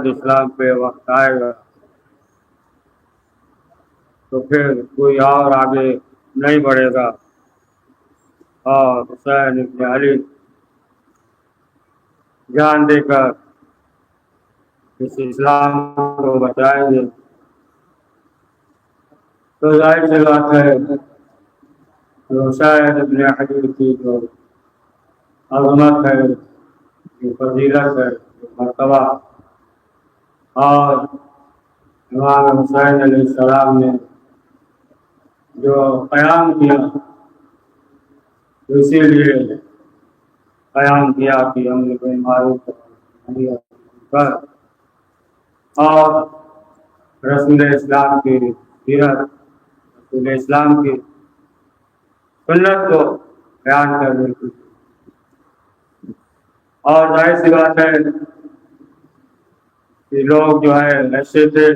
اسلام پہ وقت آئے گا تو پھر کوئی اور آگے نہیں بڑھے گا، اور حسین ابن علی جان دے کر اس اسلام کو بچائیں گے۔ تو ظاہر سی بات ہے کہ حسین ابن علی کی جو عظمت ہے، جو فضیلت ہے، جو مرتبہ، اور امام حسین علیہ السلام نے جو قیام کیا، اسی لیے قیام کیا کہ امر بالمعروف ونہی عن المنکر، اور رسول اسلام کی سیرت، رسول اسلام کی سنت کو بیان کرنے کی۔ اور ظاہر سی بات ہے کہ لوگ جو ہے ایسے تھے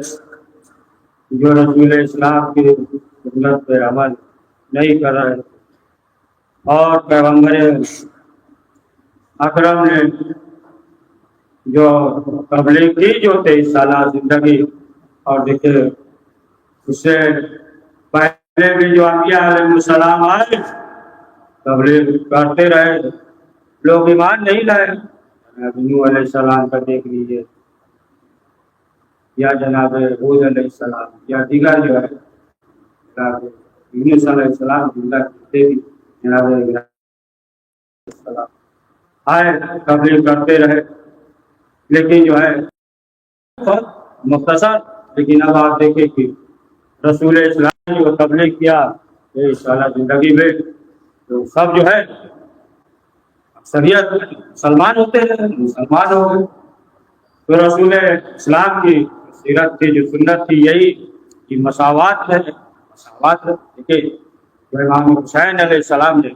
جو رسول اسلام کی سنت پہ عمل نہیں کر رہے، اور پیغمبر اکرم نے جو تبلیغ کی جو 23 سالہ زندگی، اور دیکھیے اس سے پہلے بھی جو انبیاء علیہ السلام آئے تبلیغ کرتے رہے، لوگ ایمان نہیں لائے۔ نوح علیہ السلام کا دیکھ لیجیے، یا جناب ہود علیہ السلام، یا دیگر جو ہے جناب یونس علیہ السلام، دیگر بھی جناب ابراہیم علیہ السلام آئے تبلیغ کرتے رہے، لیکن جو ہے مختصر۔ لیکن اب آپ دیکھیں کہ رسول اسلام نے جو تبلیغ کیا 23 سالہ زندگی میں، تو سب جو ہے اکثریت مسلمان ہوتے ہیں، مسلمان ہو گئے۔ تو رسول اسلام کی سیرت کی جو سنت تھی یہی کہ مساوات ہے، مساوات ہے۔ دیکھیے جو امام حسین علیہ السلام نے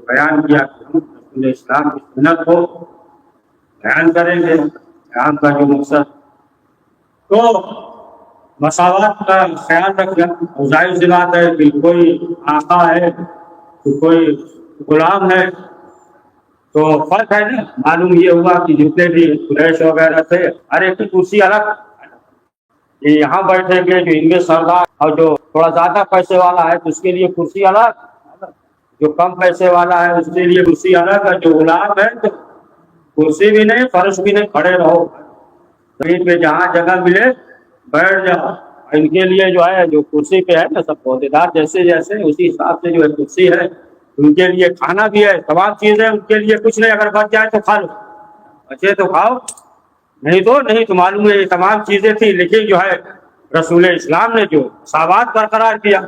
بیان کیا کہ ہم رسول اسلام کی سنت کو بیان کریں گے، بیان کا جو مقصد تو مساوات کا خیال رکھنا۔ ظاہر سی بات ہے کہ کوئی آقا ہے تو کوئی غلام ہے، تو فرق ہے نا۔ معلوم یہ ہوا کہ جتنے بھی قریش وغیرہ تھے ہر ایک کی کرسی الگ، یہ یہاں بیٹھیں گے جو ان میں سردار، اور جو تھوڑا زیادہ پیسے والا ہے تو اس کے لیے کرسی الگ، جو کم پیسے والا ہے اس کے لیے کرسی الگ ہے۔ جو غلام ہے تو کرسی بھی نہیں، فرش بھی نہیں، کھڑے رہو، زمین پہ جہاں جگہ ملے بیٹھ جاؤ۔ ان کے لیے جو ہے جو کرسی پہ ہے نا، سب عہدیدار جیسے جیسے اسی حساب سے جو ہے کرسی ہے، ان کے لیے کھانا بھی ہے، تمام چیزیں ان کے لیے، کچھ نہیں، اگر بچ جائے تو کھا لو، بچے تو کھاؤ، نہیں تو معلوم ہے یہ تمام چیزیں تھی۔ لیکن جو ہے رسول اسلام نے جو مساوات برقرار کیا،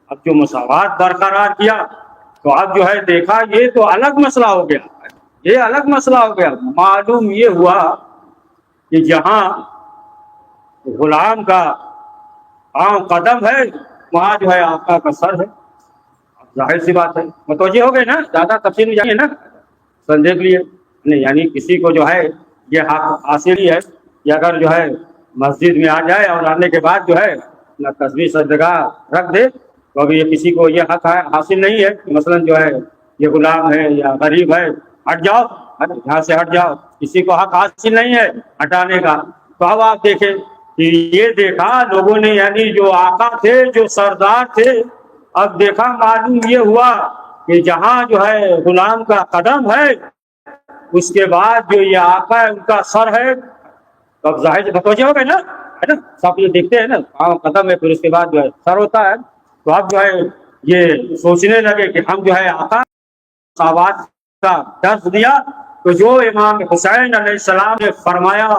اب جو مساوات برقرار کیا تو اب جو ہے دیکھا یہ تو الگ مسئلہ ہو گیا، یہ الگ مسئلہ ہو گیا۔ معلوم یہ ہوا کہ جہاں غلام کا عام قدم ہے وہاں جو ہے آقا کا سر ہے۔ ظاہر سی بات ہے، متوجہ ہو گئے نا، زیادہ تفصیل میں جائیے نا، دیکھ لیے نہیں، یعنی کسی کو جو ہے یہ حق حاصل ہی ہے کہ اگر جو ہے مسجد میں آ جائے اور آنے کے بعد جو ہے اپنا تسبیح سجدگاہ رکھ دے، تو ابھی یہ کسی کو یہ حق حاصل نہیں ہے کہ مثلاً جو ہے یہ غلام ہے یا غریب ہے، ہٹ جاؤ، یہاں سے ہٹ جاؤ، کسی کو حق حاصل نہیں ہے ہٹانے کا۔ تو اب آپ دیکھیں کہ یہ دیکھا لوگوں نے، یعنی جو آقا تھے، جو سردار تھے، اب دیکھا معلوم یہ ہوا کہ جہاں جو ہے غلام کا قدم ہے اس کے بعد جو یہ آقا ہے ان کا سر ہے۔ تو اب ظاہر متوجہ ہو گئے نا، ہے نا، سب یہ دیکھتے ہیں نا، قدم ہے پھر اس کے بعد جو ہے سر ہوتا ہے۔ تو اب جو ہے یہ سوچنے لگے کہ ہم جو ہے آقا مساوات کا درس دیا، تو جو امام حسین علیہ السلام نے فرمایا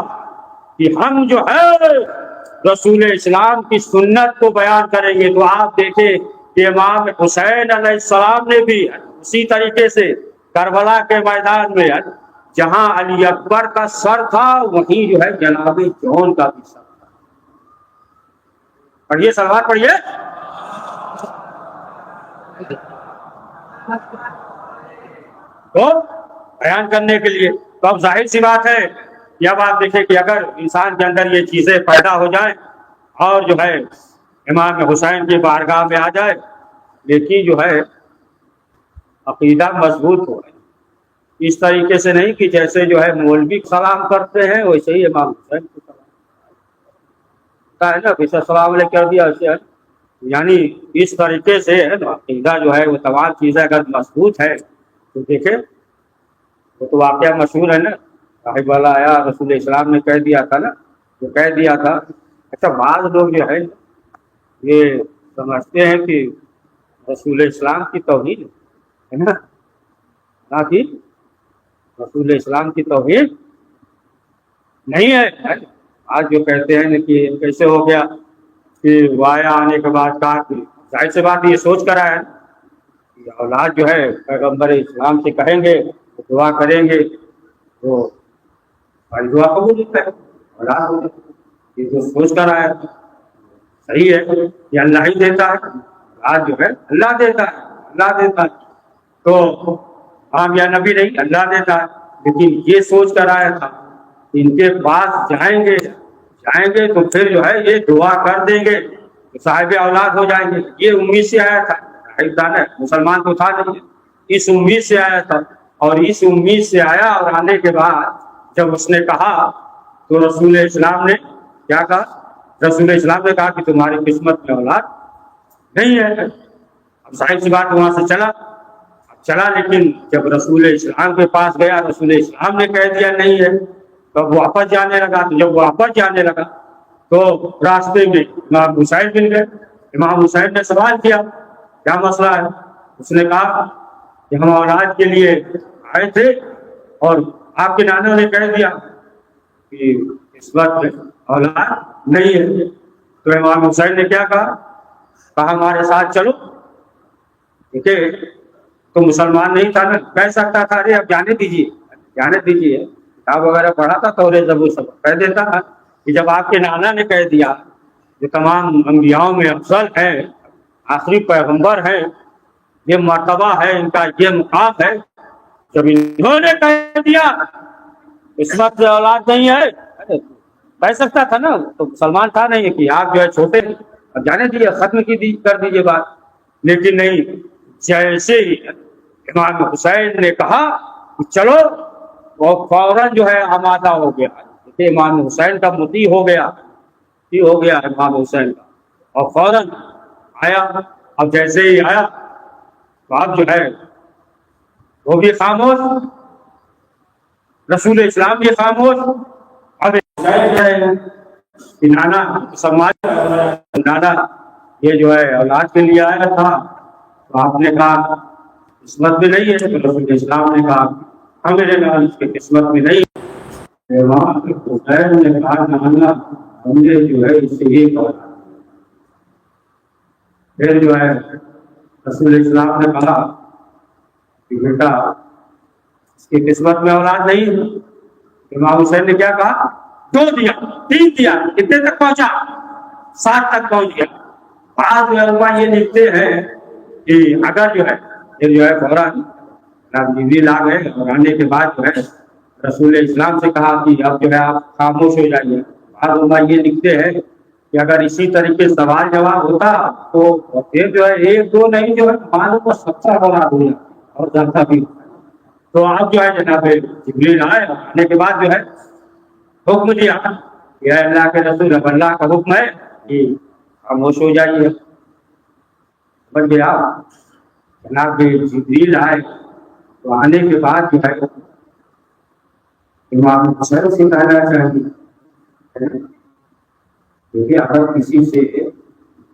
کہ ہم جو ہے رسول اسلام کی سنت کو بیان کریں گے، تو آپ دیکھیں کہ امام حسین علیہ السلام نے بھی اسی طریقے سے کربلا کے میدان میں جہاں علی اکبر کا سر تھا وہیں جو ہے جناب جون کا بھی سر تھا۔ پڑھیے سلوات پڑھیے۔ تو بیان کرنے کے لیے تو اب ظاہر سی بات ہے کہ اب آپ دیکھیں کہ اگر انسان کے اندر یہ چیزیں پیدا ہو جائیں اور جو ہے امام حسین کی بارگاہ میں آ جائے، لیکن جو ہے عقیدہ مضبوط ہو، اس طریقے سے نہیں کہ جیسے جو ہے مولوی سلام کرتے ہیں ویسے ہی امام حسین کو سلام۔ ہے نا کہ سلام علیہ کر دیا اسے، یعنی اس طریقے سے عقیدہ جو ہے وہ تمام چیزیں اگر مضبوط ہے تو دیکھیں وہ تو واقعہ مشہور ہے نا، صاحب والا آیا رسول اسلام نے کہہ دیا تھا نا، جو کہہ دیا تھا۔ اچھا بعض لوگ جو ہے یہ سمجھتے ہیں کہ رسول اسلام کی توہین ہے نا، نہ کہ رسول اسلام کی توہین نہیں ہے۔ آج جو کہتے ہیں کہ کیسے ہو گیا کہ وایا آنے کے بعد کہا کہ ظاہر سی بات یہ سوچ کر آیا کہ اولاد جو ہے پیغمبر اسلام سے کہیں گے دعا کریں گے تو ہماری دعا قبول ہوتا ہے، اولاد ہو جائے۔ یہ جو سوچ کر آیا صحیح ہے، یہ اللہ ہی دیتا ہے، اولاد جو ہے اللہ دیتا ہے، اللہ دیتا ہے۔ تو ہم یا نبی نہیں، اللہ دیتا ہے، لیکن یہ سوچ کر آیا تھا ان کے پاس جائیں گے تو پھر جو ہے یہ دعا کر دیں گے تو صاحب اولاد ہو جائیں گے، یہ امید سے آیا تھا۔ مسلمان تو تھا نہیں، اس امید سے آیا تھا، اور اس امید سے آیا، اور آنے کے بعد جب اس نے کہا تو رسول اسلام نے کیا کہا؟ رسول اسلام نے کہا کہ تمہاری قسمت میں اولاد نہیں ہے۔ اب ظاہر سی بات وہاں سے چلا، لیکن جب رسول اسلام کے پاس گیا رسول اسلام نے کہہ دیا نہیں ہے، تو اب واپس جانے لگا۔ تو جب واپس جانے لگا تو راستے میں امام حسین مل گئے۔ امام حسین نے سوال کیا کیا مسئلہ ہے؟ اس نے کہا کہ ہم اولاد کے لیے آئے تھے اور آپ کے نانا نے کہہ دیا کہ اس وقت اولاد نہیں ہے۔ تو امام حسین نے کیا کہا ہمارے ساتھ چلو، ٹھیک ہے؟ تو مسلمان نہیں تھا نا، کہہ سکتا تھا ارے اب جانے دیجیے کتاب وغیرہ پڑھا تھا تو زبور سب کہہ دیتا تھا کہ جب آپ کے نانا نے کہہ دیا کہ تمام انبیاؤں میں افضل ہے، آخری پیغمبر ہے، یہ مرتبہ ہے ان کا، یہ مقام ہے، جب انہوں نے کہہ دیا اس وقت اولاد نہیں ہے، کہہ سکتا تھا نا، تو مسلمان تھا نہیں کہ آپ جو ہے چھوٹے اب جانے دیجیے، ختم کر دیجیے بات۔ لیکن نہیں، جیسے ہی امام حسین نے کہا کہ چلو، وہ فوراً جو ہے آمادہ ہو گیا، امام حسین کا مطیع ہو گیا امام حسین کا، اور فوراً آیا۔ اب جیسے ہی آیا تو اب جو ہے وہ بھی خاموش، رسول اسلام بھی خاموش۔ اب نانا یہ جو ہے اولاد کے لیے آیا تھا، تو آپ نے کہا قسمت میں نہیں ہے، تو رسول اسلام نے کہا میرے نام اس کی قسمت میں نہیں ہے۔ حسین نے کہا نانا ہم نے جو ہے اس سے یہ کہا، پھر جو ہے رسول اسلام نے کہا کہ بیٹا اس کی قسمت میں اولاد نہیں ہے۔ امام حسین نے کیا کہا؟ 2 دیا، 3 دیا، کتنے تک پہنچا؟ 7 تک پہنچ گیا۔ بعض علماء یہ لکھتے ہیں کہ اگر جو ہے فوراً جبریل آ گئے اور آنے کے بعد جو ہے رسول اسلام سے کہا کہ اب جو ہے آپ خاموش ہو جائیے۔ بعض علماء یہ لکھتے ہیں کہ اگر اسی طریقے سوال جواب ہوتا تو پھر جو ہے 1-2 نہیں، جو ہے معلوم کو 70 اولاد ہو جاتا اور زیادہ بھی۔ تو آپ جو ہے جناب جبریل آئے، آنے کے بعد جو ہے حکم دیا کہ اے اللہ کے رسول، اب اللہ کا حکم ہے کہ خاموش ہو جائیے۔ بن گیا جناب جبریل آئے، تو آنے کے بعد جو ہے امام حسین سے کہنا چاہیے کہ اگر کسی سے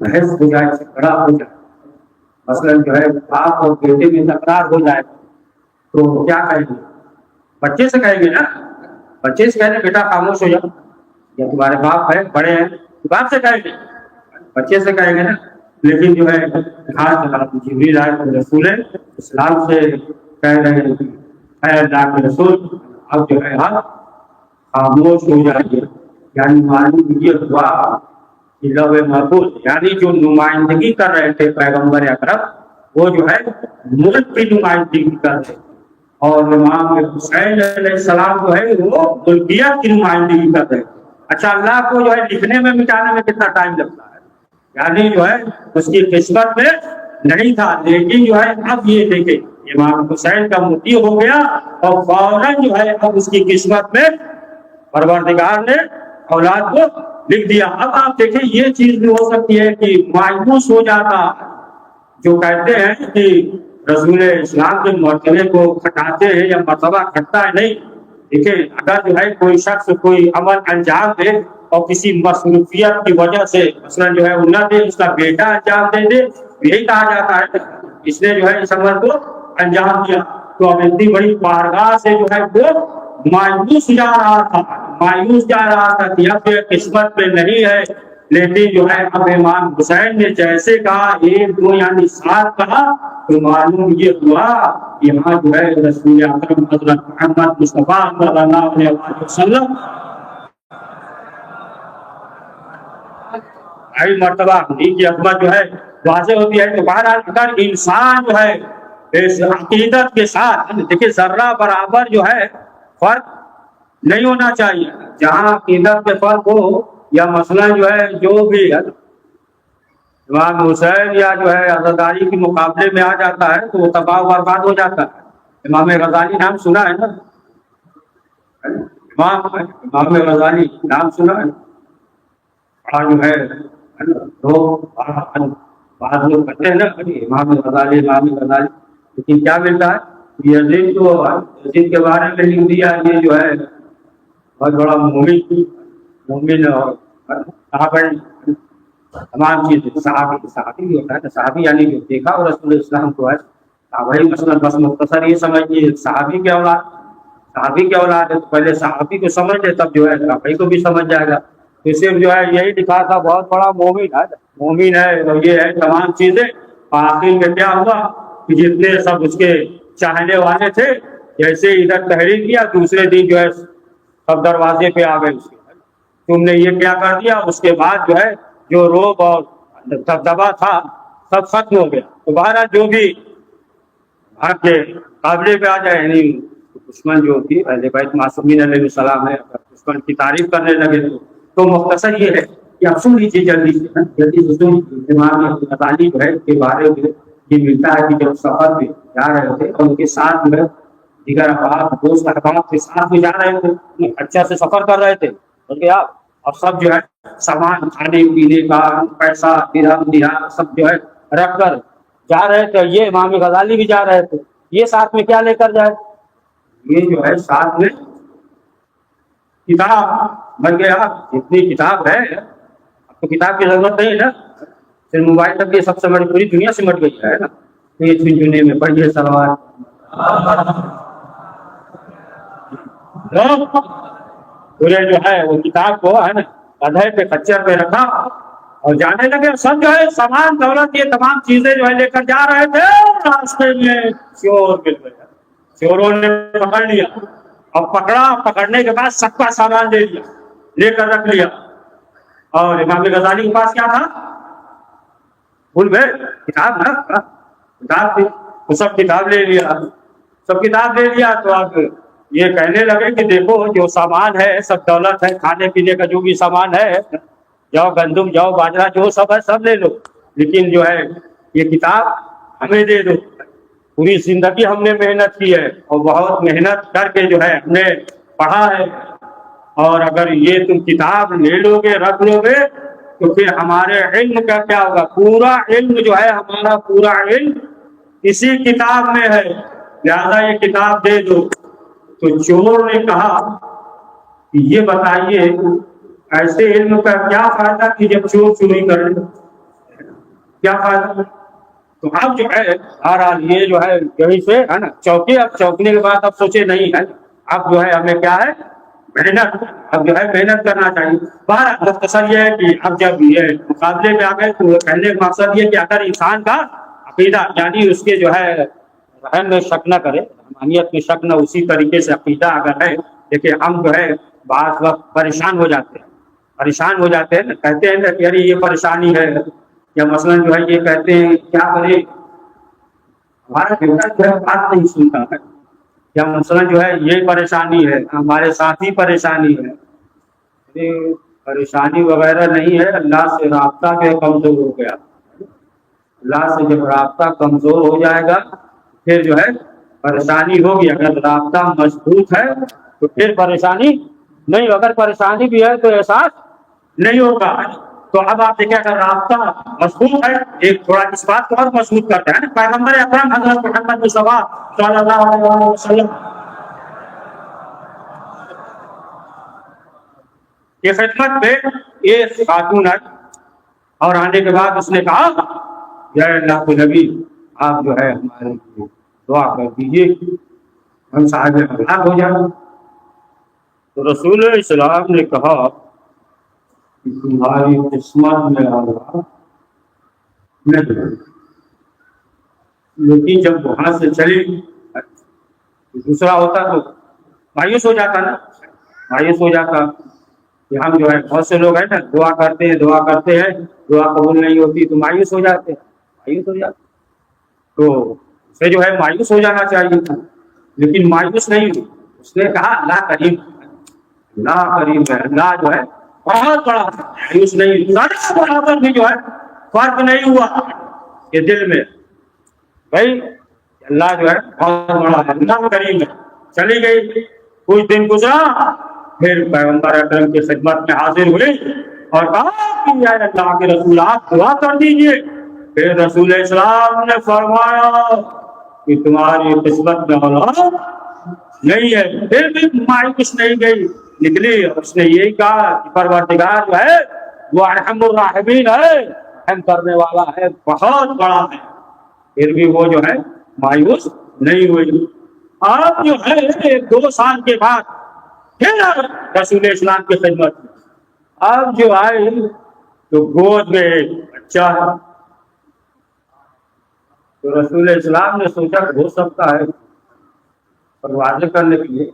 بحث ہو جائے، جھگڑا ہو جائے، مثلاً جو ہے باپ اور بیٹے میں تکرار ہو جائے تو کیا کہیں گے؟ بچے سے کہیں گے نا، بچے سے کہیں گے بیٹا خاموش ہو جاؤ، یا تمہارے باپ ہے بڑے ہیں باپ سے کہیں گے، بچے سے کہیں گے نا۔ لیکن جو ہے جبریل آئے تو رسول اسلام سے کہہ رہے ہیں اے اللہ کے رسول اب جو ہے خاموش ہو جائیے، یعنی معلوم یہ ہوا کہ لوح محفوظ یعنی جو نمائندگی کر رہے تھے پیغمبر اکرم، وہ جو ہے ملک کی نمائندگی کر رہے تھے، اور امام حسین علیہ السلام جو ہے وہ ملکیت کی نمائندگی کر رہے تھے۔ اچھا اللہ کو جو ہے لکھنے میں مٹانے میں کتنا ٹائم لگتا ہے، یعنی جو ہے اس کی قسمت میں نہیں تھا، لیکن جو ہے اب یہ دیکھیں امام حسین کا مطیع ہو گیا، اور فوراً جو ہے اب اس کی قسمت میں پروردگار نے اولاد کو لکھ دیا. اب آپ دیکھیں یہ چیز بھی ہو سکتی ہے کہ مایوس ہو جاتا جو کہتے ہیں کہ رسول اسلام کے مرتبے کو کھٹاتے ہیں یا مرتبہ کھٹتا ہے. نہیں دیکھیں، اگر جو ہے کوئی شخص کوئی عمل انجام دے اور کسی مصروفیت کی وجہ سے مثلا جو ہے وہ نہ دے، اس کا بیٹا انجام دے دے، یہی کہا جاتا ہے اس نے جو ہے اس عمل کو انجام دیا. تو اب اتنی بڑی بارگاہ سے جو ہے وہ مایوس جا رہا تھا، مایوس جا رہا تھا کہ اب یہ قسمت پہ نہیں ہے. لیکن جو ہے اب امام حسین نے جیسے کہا 1 2 یعنی 7 کہا تو معلوم یہ ہوا یہاں جو ہے رسول اکرم حضرت محمد مصطفیٰ صلی اللہ علیہ وسلم بھائی مرتبہ ان کی عظمت جو ہے واضح ہوتی ہے. تو بہرحال اگر انسان جو ہے اس عقیدت کے ساتھ دیکھیے ذرہ برابر جو ہے فرق نہیں ہونا چاہیے. جہاں عقیدت کے فرق ہو یا مثلا جو ہے جو بھی امام حسین یا جو ہے عزاداری کے مقابلے میں آ جاتا ہے تو وہ تباہ و برباد ہو جاتا ہے. امام غزالی نام سنا ہے نا؟ امام غزالی نام سنا ہے؟ جو ہے بعض لوگ کہتے ہیں نا امام غزالی لیکن کیا ملتا ہے یزید کو یزید کے بارے میں لکھ دیا. یہ جو ہے بہت بڑا مومن اور تمام چیزیں صحابی بھی ہوتا ہے. صحابی یعنی جو دیکھا اور رسول اسلام کو ہے صحابی. مثلا بس مختصر یہ سمجھیے صحابی کے اولاد ہے تو پہلے صحابی کو سمجھ لے تب جو ہے صحابی کو بھی سمجھ جائے گا. تو صرف جو ہے یہی لکھا تھا بہت بڑا مومن ہے اور یہ ہے تمام چیزیں. آخر میں کیا ہوا کہ جتنے سب اس کے چاہنے والے تھے جیسے ادھر تحریر کیا دوسرے دن جو ہے سب دروازے پہ آ گئے. تم نے یہ کیا کر دیا. اس کے بعد جو ہے جو روب اور دبدبا تھا سب ختم ہو گیا. تو بہرحال جو بھی آپ کے قابلے پہ آ جائے یعنی دشمن جو تھی اہل بیت معصومین علیہ السلام ہے دشمن کی تعریف کرنے لگے تو مختصر یہ ہے کہ آپ سن لیجیے جلدی سے امام غزالی جو ہے کے بارے میں یہ ملتا ہے کہ جب سفر پہ جا رہے تھے اور ان کے ساتھ جو ہے دیگر احباب دوست احباب کے ساتھ بھی جا رہے تھے اچھا سے سفر کر رہے تھے. بلکہ آپ اور سب جو ہے سامان کھانے پینے کا پیسہ درہم سب جو ہے رکھ کر جا رہے تھے. یہ امام غزالی بھی جا رہے تھے. یہ ساتھ میں کیا لے کر جائے؟ یہ جو ہے ساتھ میں کتاب بن گیا. اتنی کتاب ہے اب تو کتاب کی ضرورت نہیں ہے نا. پھر موبائل تک یہ سب سمجھ پوری دنیا سمجھ گئی ہے نا. یہ جنجنے میں پڑھیے سلوات پورے جو ہے وہ کتاب کو ہے نا گدھے پہ کچر پہ رکھا اور جانے لگے. سب جو ہے سامان دولت یہ تمام چیزیں جو ہے لے کر جا رہے تھے. راستے میں چور مل گیا. چوروں نے پکڑ لیا اور پکڑنے کے بعد سب کا سامان دے دیا لے کر رکھ لیا. اور امام غزالی کے پاس کیا تھا؟ بھول گئے کتاب نا کتاب تھی. وہ سب کتاب لے لیا. تو اب یہ کہنے لگے کہ دیکھو جو سامان ہے سب دولت ہے کھانے پینے کا جو بھی سامان ہے جاؤ گندم جاؤ باجرہ جو سب ہے سب لے لو لیکن جو ہے یہ کتاب ہمیں دے دو. پوری زندگی ہم نے محنت کی ہے اور بہت محنت کر کے جو ہے ہم نے پڑھا ہے اور اگر یہ تم کتاب لے لو گے رکھ لو گے تو پھر ہمارے علم کا کیا ہوگا؟ پورا علم جو ہے ہمارا پورا علم اسی کتاب میں ہے لہذا یہ کتاب دے دو. تو چور نے کہا کہ یہ بتائیے ایسے علم کا کیا فائدہ کہ جب چور چوری کرے کیا فائدہ؟ تو اب جو ہے بہرحال یہ جو ہے یہیں سے ہے نا چوکے. اب چوکنے کے بعد اب سوچے نہیں ہے اب جو ہے ہمیں کیا ہے محنت. اب جو ہے محنت کرنا چاہیے. بہرحال مختصر یہ ہے کہ اب جب یہ مقابلے میں آ گئے تو کہنے کا مقصد یہ کہ اگر انسان کا عقیدہ یعنی اس کے جو ہے رحم میں شک نہ کرے رحمانیت میں شک نہ اسی طریقے سے عقیدہ اگر ہے دیکھیں ہم جو ہے بعض وقت پریشان ہو جاتے ہیں کہتے ہیں کہ یار یہ پریشانی ہے یا مثلا جو ہے یہ کہتے ہیں کیا کرے ہمارا بیٹا جو ہے بات نہیں سنتا ہے یا مثلا جو ہے یہ پریشانی ہے ہمارے ساتھ ہی پریشانی ہے. پریشانی وغیرہ نہیں ہے اللہ سے رابطہ جو ہے کمزور ہو گیا. اللہ سے جب رابطہ کمزور ہو جائے گا پھر جو ہے پریشانی ہوگی. اگر رابطہ مضبوط ہے تو پھر پریشانی نہیں. اگر پریشانی بھی ہے تو احساس نہیں ہوگا. تو اب آپ دیکھیں اگر رابطہ مضبوط ہے، ایک تھوڑا اس بات کو اور مضبوط کرتا ہے نا، پیغمبر اکرم حضرت محمد مصطفیٰ صلی اللہ علیہ وسلم کی خدمت میں ایک خاتون آئی اور آنے کے بعد اس نے کہا یا اللہ کے نبی آپ جو ہے ہمارے لیے دعا کر دیجیے ہم صاحب ہلاک ہو جائیں. تو رسول اسلام نے کہا کہ تمہاری قسمت میں اللہ نہیں، لیکن جب وہاں سے چلی دوسرا ہوتا تو مایوس ہو جاتا نا، مایوس ہو جاتا کہ ہم جو ہے بہت سے لوگ ہیں نا دعا کرتے ہیں دعا قبول نہیں ہوتی تو مایوس ہو جاتے تو اسے جو ہے مایوس ہو جانا چاہیے تھا، لیکن مایوس نہیں ہوئی. اس نے کہا اللہ کریم ہے، اللہ جو ہے بہت بڑا ہے، مایوس نہیں برابر بھی جو ہے فرق نہیں ہوا کہ دل میں بھائی اللہ جو ہے بہت بڑا ہے، اللہ کریم ہے. چلی گئی، کچھ دن گزرا، پھر پیغمبر اکرم کی خدمت میں حاضر ہوئی اور کہا کہ یا اللہ کے رسول آپ دعا کر دیجیے. پھر رسول اسلام نے فرمایا کہ تمہاری قسمت میں اولاد نہیں ہے. پھر بھی مایوس نہیں گئی، نکلی اور اس نے یہی کہا کہ پروردگار جو ہے وہ ارحم الراحمین ہے، رحم کرنے والا ہے، بہت بڑا ہے. پھر بھی وہ جو ہے مایوس نہیں ہوئی. آپ جو ہے 2 سال کے بعد پھر رسول اسلام کی خدمت میں اب جو آئے تو گود میں ایک بچہ ہے. تو رسول اسلام نے سوچا کہ ہو سکتا ہے، اور واضح کرنے کے لیے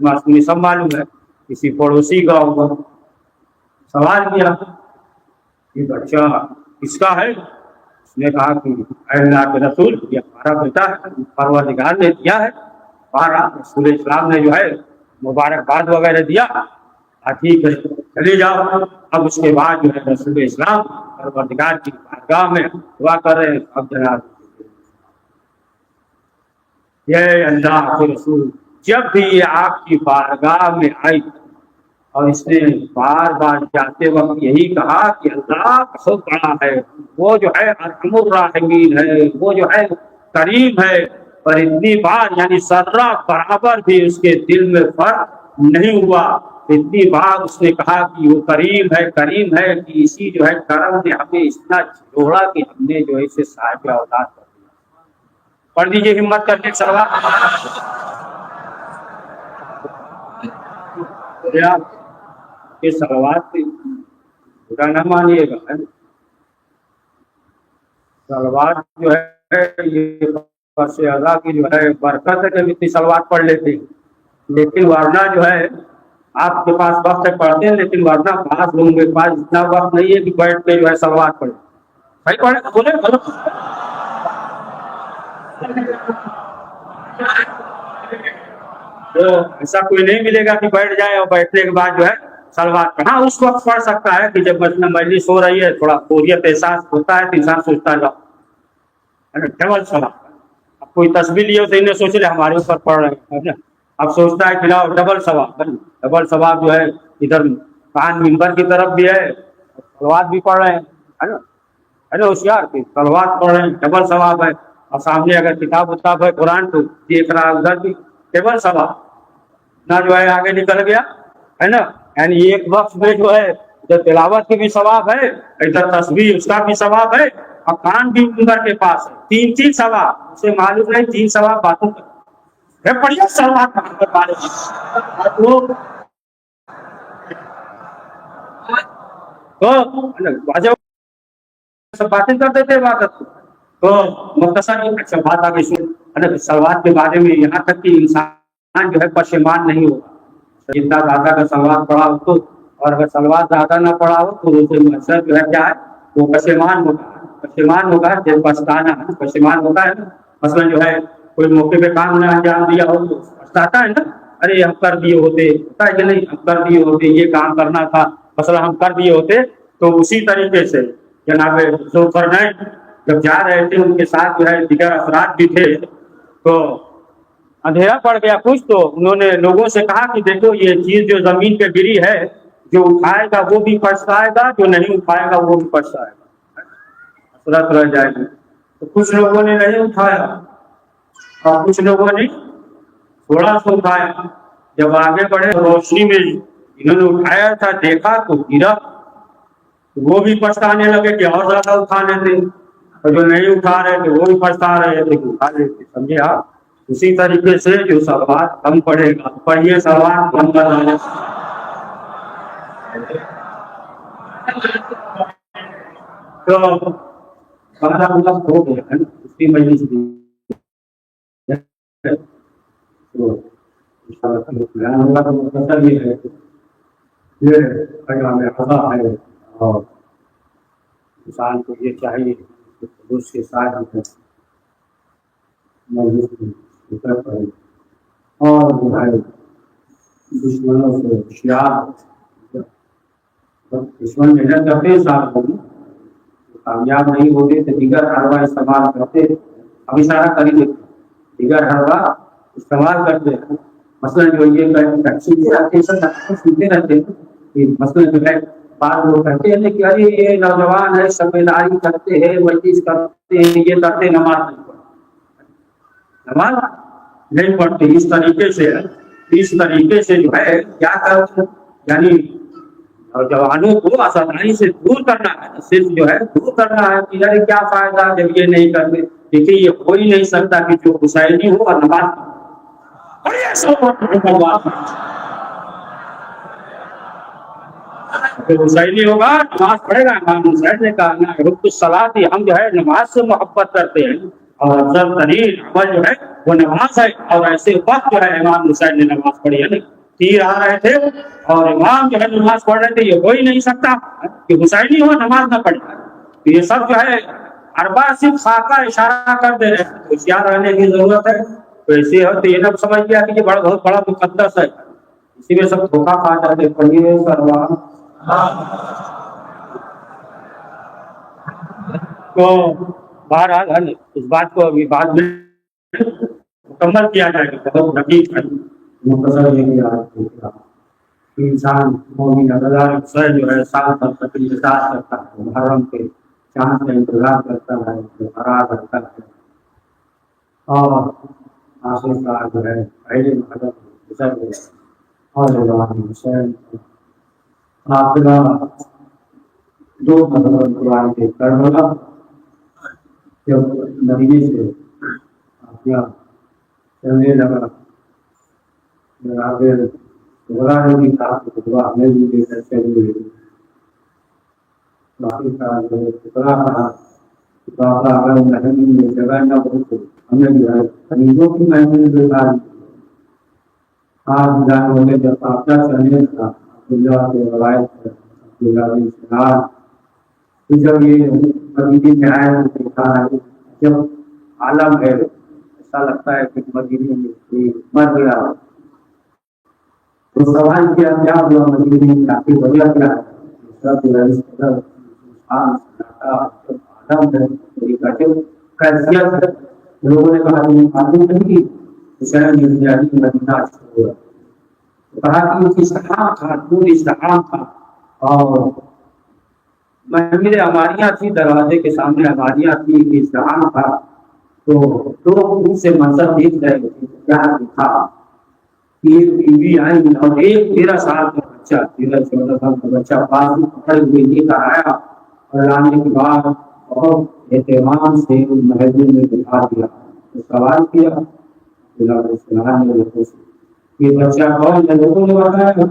معصومی سب معلوم ہے کسی پڑوسی کا ہوگا، سوال کیا یہ بچہ کس کا ہے؟ اس نے کہا کہ اے اللہ کے رسول یہ ہمارا بیٹا ہے، پروردگار نے دیا ہے. رسول اسلام نے جو ہے مبارکباد وغیرہ دیا، ٹھیک ہے چلے جاؤ. اب اس کے بعد جو ہے رسول اسلام پروردگار کی بارگاہ میں دعا کر رہے ہیں. اب جناب یہ اللہ کے رسول جب بھی یہ آپ کی بارگاہ میں آئی اور اس نے بار بار جاتے وقت یہی کہا کہ اللہ بہت بڑا ہے، وہ جو ہے ارحم الراحمین ہے، وہ جو ہے کریم ہے. اور اتنی بار یعنی ذرہ برابر بھی اس کے دل میں فرق نہیں ہوا. اتنی بار اس نے کہا کہ وہ کریم ہے کہ اسی جو ہے کرم نے ہمیں اتنا جوڑا کہ ہم نے جو ہے اسے صاحب اولاد کر دیا. پڑھ دیجیے ہمت کر کے صلوات برا نہ مانیے گا. صلوات جو ہے یہ بس اللہ کی جو ہے برکت ہے کہ اتنی صلوات پڑھ لیتے ہیں، لیکن ورنہ جو ہے آپ کے پاس وقت پڑھتے ہیں، لیکن ورنہ بعض لوگوں کے پاس اتنا وقت نہیں ہے کہ بیٹھ کے جو ہے صلوات پڑھے. بھائی پڑھے بولے تو ایسا کوئی نہیں ملے گا کہ بیٹھ جائے اور بیٹھنے کے بعد جو ہے صلوات پڑھنا. اس وقت پڑھ سکتا ہے کہ جب مجلس ہو رہی ہے، تھوڑا بوریت احساس ہوتا ہے تو انسان سوچتا جاؤ ڈبل ثواب. اب کوئی تسبیح لیے تو انہیں سوچ لے ہمارے اوپر پڑھ رہے ہیں، اب سوچتا ہے کہ لاؤ ڈبل ثواب جو ہے ادھر کان ممبر کی طرف بھی ہے، صلوات بھی پڑھ رہے ہیں ہے نا ہوشیار کی صلوات پڑھ رہے ہیں، ڈبل ثواب ہے. اور سامنے اگر کتاب ہے قرآن تو دیکھ رہا ہے ادھر بھی ڈبل ثواب نہ جو ہے آگے نکل گیا ہے نا. یعنی ایک وقت میں جو ہے ادھر تلاوت کی بھی ثواب ہے، ادھر تسبیح اس کا بھی ثواب ہے، اور کان بھی ممبر کے پاس ہے. 3 ثواب اسے معلوم نہیں، 3 ثواب باتوں کا بڑھیا ثواب سب باتیں کر دیتے عبادت تو مختصر اچھا بات آگے سن صلوات کے بارے میں، یہاں تک کہ انسان جو ہے پشیمان نہیں ہوگا. جتنا زیادہ کا صلوات پڑھا ہو تو، اور اگر صلوات زیادہ نہ پڑھا ہو تو اسے مقصد جو ہے کیا ہے وہ پشیمان ہوگا جب پچھتانا ہے، پشیمان ہوتا ہے. مثلا جو ہے کوئی موقع پہ کام نہ انجام دیا ہو تو پچھتاتا ہے نا، ارے ہم کر دیے ہوتے، ہوتا ہے کہ نہیں، ہم کر دیے ہوتے، یہ کام کرنا تھا مثلا ہم کر دیے ہوتے. تو اسی طریقے سے جناب ذوالقرنین جب جا رہے تھے ان کے ساتھ جو ہے دیگر افراد بھی تھے، تو اندھیرا پڑ گیا کچھ، تو انہوں نے لوگوں سے کہا کہ دیکھو یہ چیز جو زمین پہ گری ہے جو اٹھائے گا وہ بھی پچھتائے گا، جو نہیں اٹھائے گا وہ بھی پچھتائے گا، حسرت رہ جائے گی۔ تو کچھ لوگوں نے نہیں اٹھایا اور کچھ لوگوں نے تھوڑا سا اٹھایا، جب آگے بڑھے روشنی میں انہوں نے اٹھایا تھا دیکھا تو گرا، وہ بھی پچھتانے لگے کہ اور زیادہ اٹھانے تھے، اور جو نہیں اٹھا رہے تھے وہ بھی پچھتا رہے تھے کہ اٹھا لیتے، سمجھے آپ؟ اسی طریقے سے جو سوال کم پڑے گا، پڑھیے سوال کم بنانے تو ہمارا مطلب ہو گیا ہے نا اس کی مجلس بھی تو انشاءاللہ ہوگا تو مطلب یہ ہے یہ پیغام خدا ہے، اور انسان کو یہ چاہیے کہ خلوص کے ساتھ مجلس کی فکر کرے اور جو ہے دشمنوں سے ہوشیار، دشمن محنت کرتے ساتھ ہوگی کامیاب نہیں ہوتے تو دیگر حربہ استعمال کرتے، ہم اشارہ کریں گے دیگر حربہ استعمال کرتے ہیں، مثلاً جو یہ سنتے رہتے ہیں کہ مثلاً جو ہے بعض لوگ کہتے ہیں کہ ارے یہ نوجوان ہے سبیداری کرتے ہیں مجلس کرتے ہیں یہ کرتے نماز نہیں پڑھتے، نماز نہیں پڑھتے، اس طریقے سے جو ہے کیا کرتے ہیں، یعنی نوجوانوں کو اساتذہ سے دور کرنا ہے، صرف جو ہے دور کرنا ہے کہ یار کیا فائدہ جب یہ نہیں کرتے، دیکھیے یہ ہو ہی نہیں سکتا کہ جو حسینی ہو اور نماز حسینی ہوگا نماز پڑھے گا، امام حسین نے کہا نا رب الصلاۃ، ہم جو ہے نماز سے محبت کرتے ہیں اور افضل ترین عمل جو ہے وہ نماز ہے، اور ایسے وقت جو ہے امام حسین نے نماز پڑھی ہے، تیر آ رہے تھے اور امام جو ہے نماز پڑھ رہے تھے، یہ ہو ہی نہیں سکتا کہ حسینی ہو نماز نہ پڑھے، یہ سب جو ہے اربع صرف خاکہ اشارہ کر دے رہے ہیں، ہوشیار رہنے کی ضرورت ہے۔ تو ایسے ہو تو یہ نہ سمجھ گیا کہ یہ بہت بڑا مقدس ہے، اسی میں سب دھوکہ کھا جاتے، پڑھیے سروان تو بہرحال اس بات کو ابھی بعد میں مکمل کیا جائے گا، بہت حقیق ہے مختصر یہ کہ انسان مومن اللہ حسین جو ہے سال بھر تک انتظار کرتا ہے، محرم کے چاند کا انتظار کرتا ہے، برات کرتا ہے، اور آخر کار جو ہے پہلے محرم گزر گئے اور امام حسین آخرہ دو محرم قرآن کے کربلا جب مدینے سے آخرہ چلنے لگا، آخر غرارے کی طاقت دعا میں بھی دے کر چلی گئی، باقی کا جو ہے ٹکڑا رہا بابا اگر محمد میں جگہ نہ ہو تو ہمیں جو ہے خریدوں کی محمد بےکار آج جان ہونے جب قافلہ چلنے لگا عبداللہ کے روایت ہے عبداللہ بن سنان، تو جب یہ مدینے میں آئے تو دیکھا ہے جب عالم ہے ایسا لگتا ہے کہ مدینے میں مر گیا، تو سوال کیا کیا ہوا مدینے میں آخر وجہ کیا ہے؟ لوگوں نے کہا معلوم نہیں کہا کہ استحام تھا، دور استحام تھا، اور محفل ہماریاں تھی، دروازے کے سامنے ہماریاں تھی، استحام تھا، تو لوگ ان سے منظر دیکھ رہے تھے کیا تھا، ایک بیوی آئی اور ایک 13 سال کا بچہ 13-14 سال کا بچہ پاس پکڑے ہوئے لے کر آیا، اور لانے کے بعد بہت اہتمام سے محل میں بٹھا دیا، تو سوال کیا یہ بچہ کون ہے؟ لوگوں نے بتایا کہ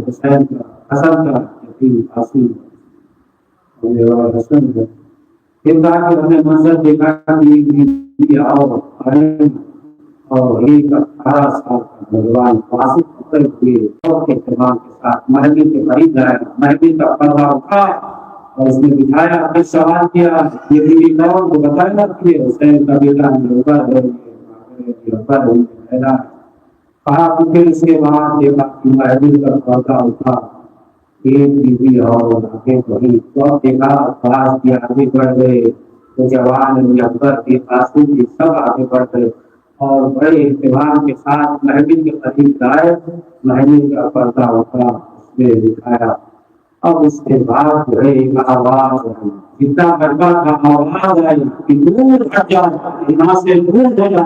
حسین کا حسن کا حسین ہے، پھر کہا کہ ہم نے منظر دیکھا کہ ایک بیوی آؤ اور ایک 18 سال کا نوجوان فاسق پکڑے ہوئے بہت اہتمام کے ساتھ محفل کے قریب لایا، محفل کا پردہ اٹھا اور اس نے بٹھایا، پھر سوال کیا یہ بیوی کون؟ تو بتایا کہ حسین کا بیٹا کہا کہ پھر اس کے بعد دیکھا کہ محفل کا پردہ اٹھا، ایک بیوی اور آگے بڑھی، تو دیکھا خلاص کی آگے بڑھ گئے، تو جوان اکبر کے قاسم کے سب آگے بڑھ گئے اور بڑے اہتمام کے ساتھ محفل کے قریب لائے، محفل کا پردہ اٹھا، اس نے دکھایا اب اس کے بعد جو ہے ایک آواز ہے، جتنا گربا کا آواز ہے کہ دور ہٹ جا، یہاں سے دور ہو جا،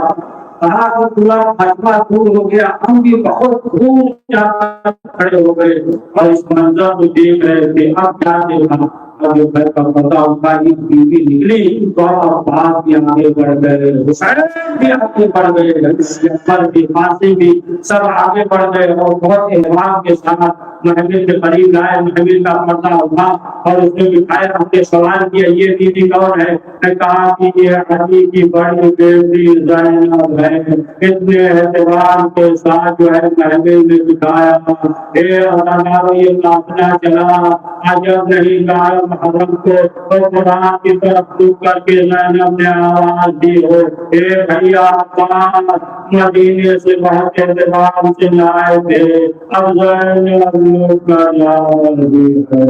کہا کہ پورا خاتمہ دور ہو گیا، ہم بھی بہت دور جا کر کھڑے ہو گئے اور اس منظر کو دیکھ رہے تھے۔ اب کیا دیکھا، اب جو گھر کا پتا ہوتا ہے بیوی نکلی تو عباس بھی آگے بڑھ گئے، حسین بھی آگے بڑھ گئے، جعفر بھی، قاسم بھی، سب آگے بڑھ گئے اور بہت احترام کے ساتھ محمل کے قریب لائے، محمل کا پردہ اٹھا اور اس نے بٹھایا، ہم نے سوال کیا یہ بیوی کون ہے؟ نے کہا کہ یہ علی کی بڑی بیٹی زینب ہے۔ اتنے احترام کے ساتھ جو ہے محمل نے بٹھایا، اے اداکاروں یہ ناچنا چلا، عجب نہیں لائے محرم کو تو قرآن کی طرف رک کر کے زینب نے آواز دی ہو، اے بھیا عباس مدینے سے بہت احترام سے لائے تھے، اب زینب کا یاد بھی ہے۔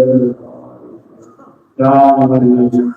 السلام علیکم۔